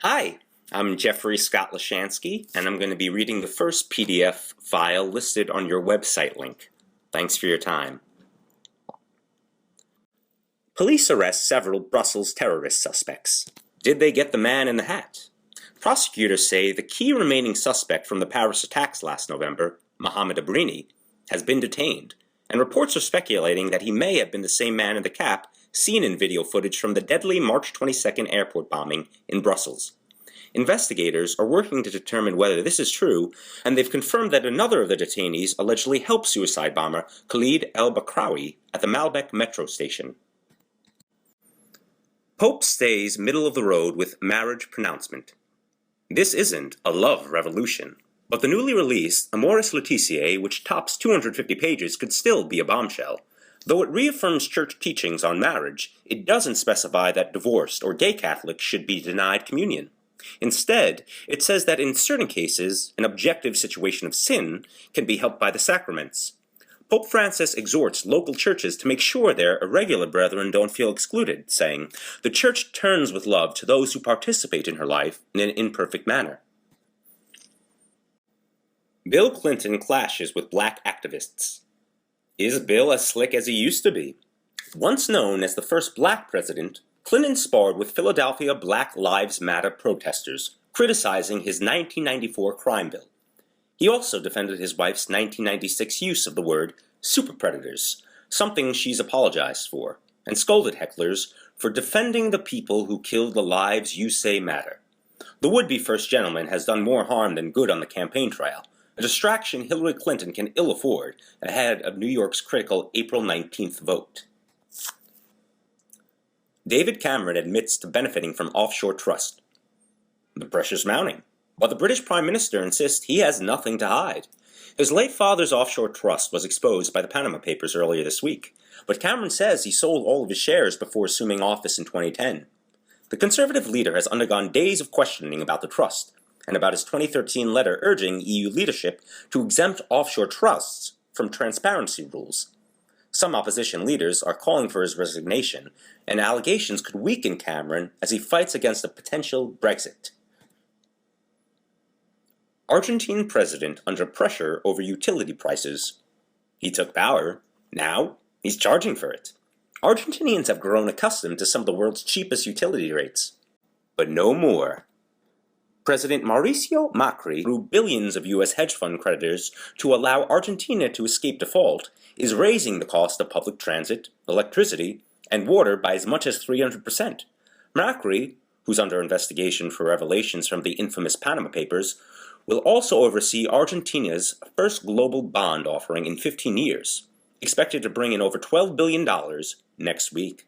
Hi, I'm Jeffrey Scott Leshansky, and I'm going to be reading the first PDF file listed on your website link. Thanks for your time. Police arrest several Brussels terrorist suspects. Did they get the man in the hat? Prosecutors say the key remaining suspect from the Paris attacks last November, Mohamed Abrini, has been detained, and reports are speculating that he may have been the same man in the cap seen in video footage from the deadly March 22nd airport bombing in Brussels. Investigators are working to determine whether this is true, and they've confirmed that another of the detainees allegedly helped suicide bomber Khalid el-Bakrawi at the Malbec metro station. Pope stays middle of the road with marriage pronouncement. This isn't a love revolution, but the newly released Amoris Laetitia, which tops 250 pages, could still be a bombshell. Though it reaffirms church teachings on marriage, it doesn't specify that divorced or gay Catholics should be denied communion. Instead, it says that in certain cases, an objective situation of sin can be helped by the sacraments. Pope Francis exhorts local churches to make sure their irregular brethren don't feel excluded, saying, "The Church turns with love to those who participate in her life in an imperfect manner." Bill Clinton clashes with black activists. Is Bill as slick as he used to be? Once known as the first black president, Clinton sparred with Philadelphia Black Lives Matter protesters, criticizing his 1994 crime bill. He also defended his wife's 1996 use of the word superpredators, something she's apologized for, and scolded hecklers for defending the people who killed the lives you say matter. The would-be first gentleman has done more harm than good on the campaign trail, a distraction Hillary Clinton can ill afford ahead of New York's critical April 19th vote. David Cameron admits to benefiting from offshore trust. The pressure's mounting, but the British Prime Minister insists he has nothing to hide. His late father's offshore trust was exposed by the Panama Papers earlier this week, but Cameron says he sold all of his shares before assuming office in 2010. The Conservative leader has undergone days of questioning about the trust, and about his 2013 letter urging EU leadership to exempt offshore trusts from transparency rules. Some opposition leaders are calling for his resignation, and allegations could weaken Cameron as he fights against a potential Brexit. Argentine president under pressure over utility prices. He took power. Now he's charging for it. Argentinians have grown accustomed to some of the world's cheapest utility rates. But no more. President Mauricio Macri, through billions of U.S. hedge fund creditors to allow Argentina to escape default, is raising the cost of public transit, electricity, and water by as much as 300%. Macri, who's under investigation for revelations from the infamous Panama Papers, will also oversee Argentina's first global bond offering in 15 years, expected to bring in over $12 billion next week.